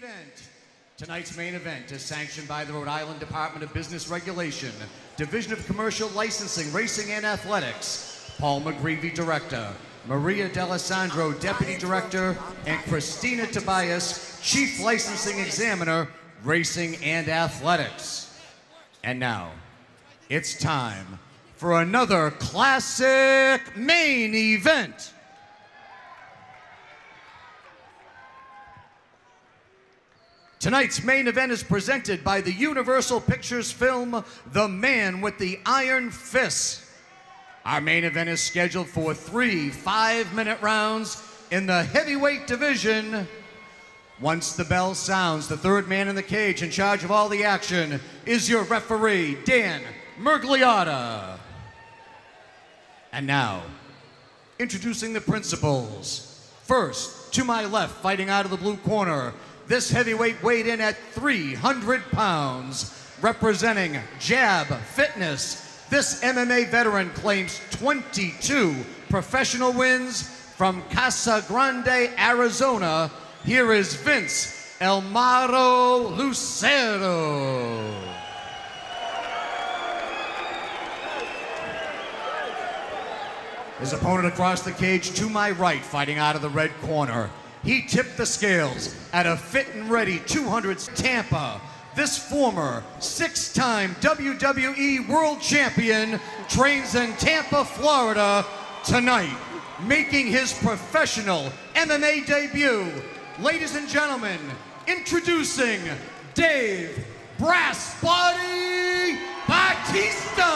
event. Tonight's main event is sanctioned by the Rhode Island Department of Business Regulation, Division of Commercial Licensing, Racing and Athletics. Paul McGreevy, Director, Maria D'Alessandro, Deputy Director, and Christina Tobias, Chief Licensing Examiner, Racing and Athletics. And now, it's time for another classic main event. Tonight's main event is presented by the Universal Pictures film, The Man with the Iron Fist. Our main event is scheduled for 3 5-minute rounds in the heavyweight division. Once the bell sounds, the third man in the cage in charge of all the action is your referee, Dan Mergliotta. And now, introducing the principals. First, to my left, fighting out of the blue corner, this heavyweight weighed in at 300 pounds, representing Jab Fitness. This MMA veteran claims 22 professional wins from Casa Grande, Arizona. Here is Vince El Maro Lucero. His opponent across the cage to my right, fighting out of the red corner. He tipped the scales at a fit and ready 200 Tampa. This former 6-time WWE World Champion trains in Tampa, Florida tonight, making his professional MMA debut. Ladies and gentlemen, introducing Dave Brass Body Batista.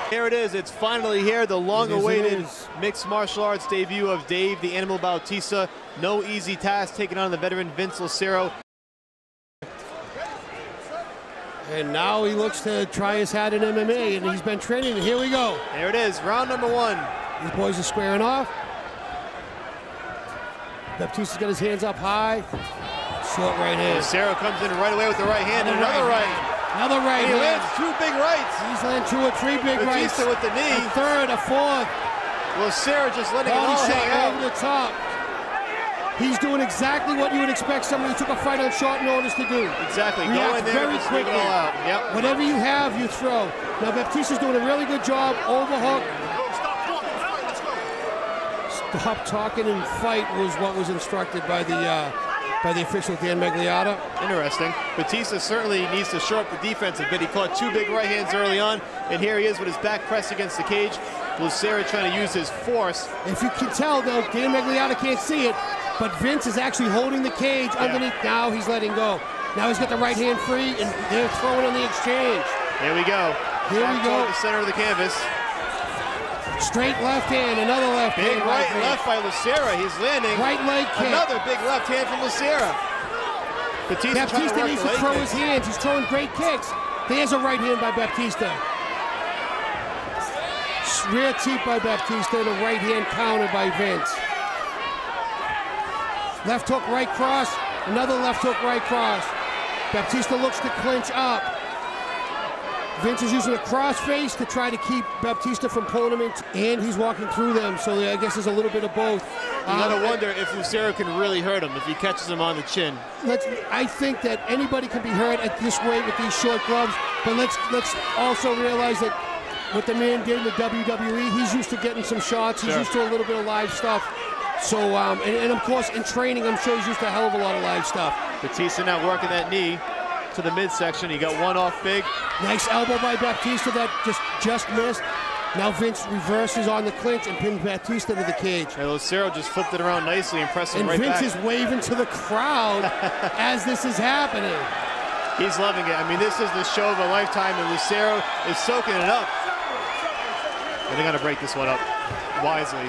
Here it is, it's finally here, the long-awaited mixed martial arts debut of Dave the Animal Bautista. No easy task taking on the veteran Vince Lucero. And now he looks to try his hat in MMA, and he's been training, and here we go. There it is, round number one. These boys are squaring off. Baptista's got his hands up high. Short right hand. Lucero comes in right away with the right hand, and another right. Another right and he hand. lands 2 big rights. He's landed 2 or 3 big rights. Batista with the knee. A third, a fourth. Lucero just letting it Body all shot hang out. over the top. He's doing exactly what you would expect somebody who took a fight on short notice to do. Exactly. Go in React there very and quickly. It all out. Yep. Whatever you have, you throw. Now Baptista's doing a really good job. Overhook. Stop talking and fight was what was instructed by the official, Dan Mergliotta. Interesting. Batista certainly needs to shore up the defense a bit. He caught 2 big right hands early on, and here he is with his back pressed against the cage. Lucero trying to use his force. If you can tell, though, Dan Mergliotta can't see it, but Vince is actually holding the cage underneath. Now he's letting go. Now he's got the right hand free, and they're throwing on the exchange. Here we go. Here we go. The center of the canvas. Straight left hand, another left hand. Big right and left by Lucero. He's landing. Right leg kick. Another big left hand from Lucero. Baptista needs to throw his hands. He's throwing great kicks. There's a right hand by Baptista. Rear teep by Baptista and a right hand counter by Vince. Left hook, right cross. Another left hook, right cross. Baptista looks to clinch up. Vince is using a crossface to try to keep Baptista from pulling him in, and he's walking through them, so I guess there's a little bit of both. You gotta wonder if Lucero can really hurt him, if he catches him on the chin. I think that anybody can be hurt at this weight with these short gloves, but let's also realize that what the man did in the WWE, he's used to getting some shots, he's used to a little bit of live stuff. So, and of course, in training, I'm sure he's used to a hell of a lot of live stuff. Batista now working that knee to the midsection. He got one off big. Nice elbow by Baptista that just missed. Now Vince reverses on the clinch and pins Baptista to the cage. And Lucero just flipped it around nicely and pressed him and right Vince back. Is waving to the crowd as this is happening. He's loving it. I mean, this is the show of a lifetime, and Lucero is soaking it up. And they got to break this one up wisely.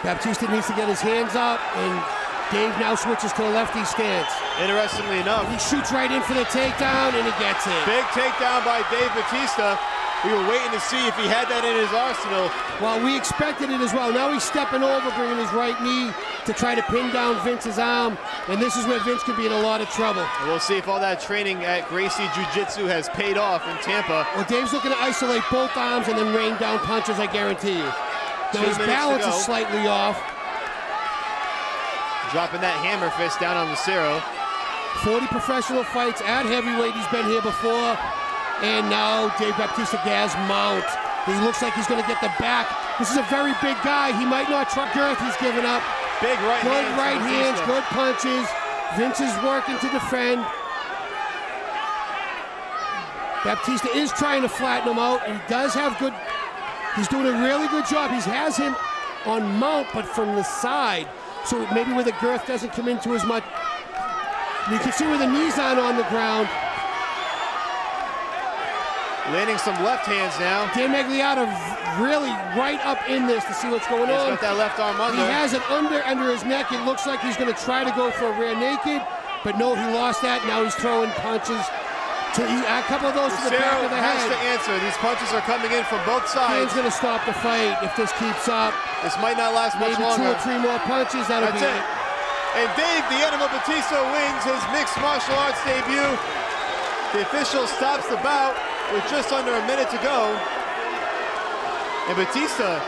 Baptista needs to get his hands up, and Dave now switches to a lefty stance. Interestingly enough, he shoots right in for the takedown, and he gets it. Big takedown by Dave Batista. We were waiting to see if he had that in his arsenal. Well, we expected it as well. Now he's stepping over, bringing his right knee to try to pin down Vince's arm, and this is where Vince can be in a lot of trouble. And we'll see if all that training at Gracie Jiu-Jitsu has paid off in Tampa. Well, Dave's looking to isolate both arms and then rain down punches, I guarantee you. Now his balance is slightly off. Dropping that hammer fist down on Lucero. 40 professional fights at heavyweight. He's been here before. And now Dave Baptista has mount. He looks like he's going to get the back. This is a very big guy. He might not try girth. He's giving up. Big right good hands. Good right hands, good punches. Vince is working to defend. Baptista is trying to flatten him out. He does have good. He's doing a really good job. He has him on mount, but from the side. So maybe where the girth doesn't come into as much. You can see where the knees aren't on the ground. Landing some left hands now. Dan Magliata really right up in this to see what's going on. He's got that left arm under. He has it under his neck. It looks like he's going to try to go for a rear naked, but no, he lost that. Now he's throwing punches. A couple of those to the back of the head. Has to answer. These punches are coming in from both sides. Dan's going to stop the fight if this keeps up. This might not last much longer. Maybe 2 or 3 more punches. That'll be it. And Dave the Animal Batista wins his mixed martial arts debut. The official stops the bout with just under a minute to go. And Batista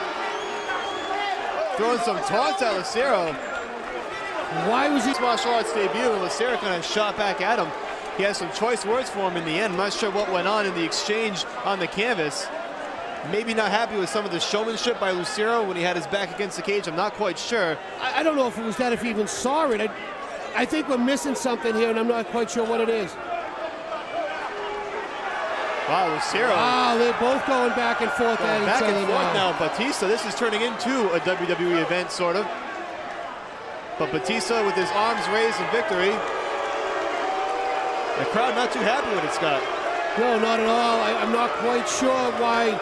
throwing some taunts at Lucero. Why was he martial arts debut? And Lucero kind of shot back at him. He has some choice words for him in the end. I'm not sure what went on in the exchange on the canvas. Maybe not happy with some of the showmanship by Lucero when he had his back against the cage. I'm not quite sure. I don't know if it was that, if he even saw it. I think we're missing something here, and I'm not quite sure what it is. Wow, Lucero. Wow, they're both going back and forth at each other back and forth now. Batista, this is turning into a WWE event, sort of. But Batista with his arms raised in victory. The crowd not too happy with it, Scott. No, not at all. I'm not quite sure why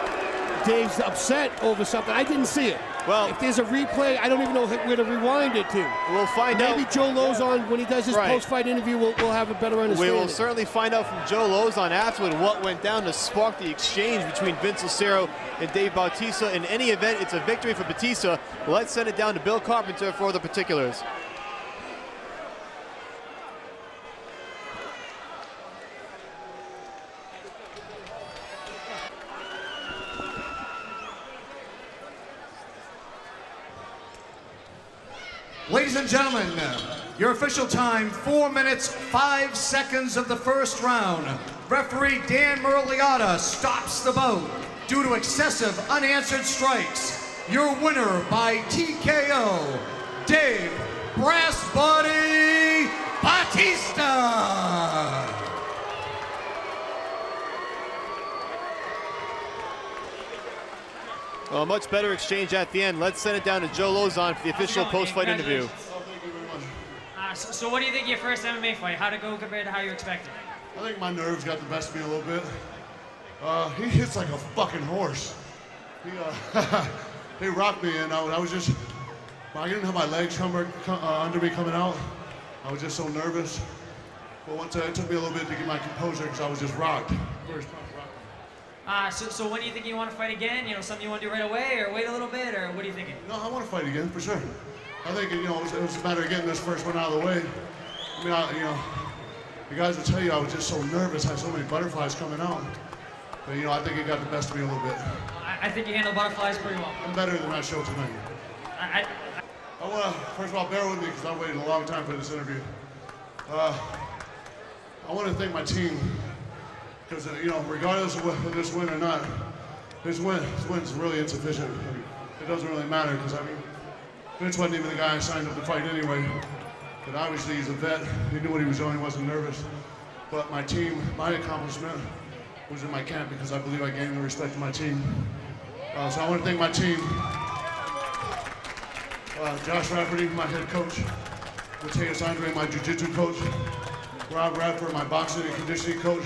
Dave's upset over something. I didn't see it. Well, if there's a replay, I don't even know where to rewind it to. We'll find out. Maybe Joe Lozon, when he does his post-fight interview, we'll have a better understanding. We will certainly find out from Joe Lozon afterward what went down to spark the exchange between Vince Lucero and Dave Bautista. In any event, it's a victory for Batista. Let's send it down to Bill Carpenter for the particulars. Ladies and gentlemen, your official time, 4 minutes, 5 seconds of the first round. Referee Dan Murliata stops the bout due to excessive unanswered strikes. Your winner by TKO, Dave Brass Body Bautista. Well, a much better exchange at the end. Let's send it down to Joe Lozon for the official post-fight interview. So what do you think of your first MMA fight? How'd it go compared to how you expected? I think my nerves got the best of me a little bit. He hits like a fucking horse. He rocked me, and I was just, I didn't have my legs under me coming out. I was just so nervous. But once it took me a little bit to get my composure because I was just rocked. So when do you think you want to fight again? You know, something you want to do right away, or wait a little bit, or what are you thinking? No, I want to fight again, for sure. I think, you know, it was a matter of getting this first one out of the way. I mean, you know, the guys will tell you I was just so nervous, I had so many butterflies coming out. But, you know, I think it got the best of me a little bit. I think you handled butterflies pretty well. I'm better than I showed tonight. I want to, first of all, bear with me because I waited a long time for this interview. I want to thank my team. Because, you know, regardless of this win or not, this win's really insufficient. I mean, it doesn't really matter because, I mean, Vince wasn't even the guy I signed up to fight anyway. But obviously he's a vet. He knew what he was doing. He wasn't nervous. But my team, my accomplishment was in my camp because I believe I gained the respect of my team. So I want to thank my team. Josh Rafferty, my head coach. Mateus Andre, my jiu-jitsu coach. Rob Radford, my boxing and conditioning coach.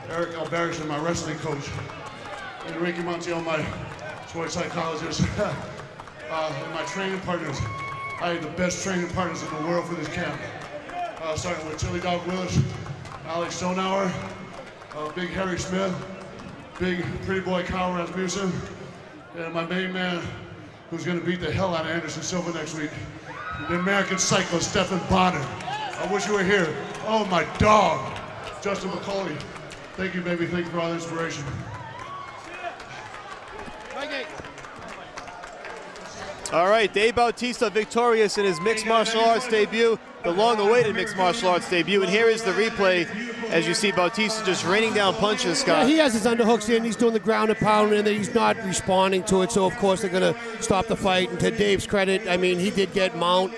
Eric Alberich, my wrestling coach, and Ricky Montiel, my sports psychologist, and my training partners. I had the best training partners in the world for this camp. Starting with Chili Dog Willis, Alex Stonauer, Big Harry Smith, Big Pretty Boy Kyle Rasmussen, and my main man, who's going to beat the hell out of Anderson Silva next week, the American Psycho, Stephan Bonner. I wish you were here. Oh, my dog, Justin McCauley. Thank you, baby. Thank you for all the inspiration. All right, Dave Bautista victorious in his mixed martial arts debut, the long-awaited mixed martial arts debut. And here is the replay as you see Bautista just raining down punches, Scott. Yeah, he has his underhooks in. He's doing the ground and pound, and he's not responding to it. So, of course, they're going to stop the fight. And to Dave's credit, I mean, he did get mount,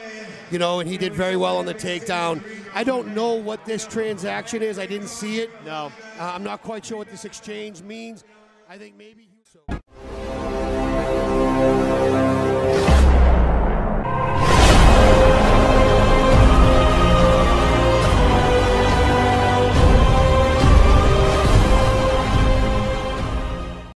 you know, and he did very well on the takedown. I don't know what this transaction is. I didn't see it. No. I'm not quite sure what this exchange means. I think maybe...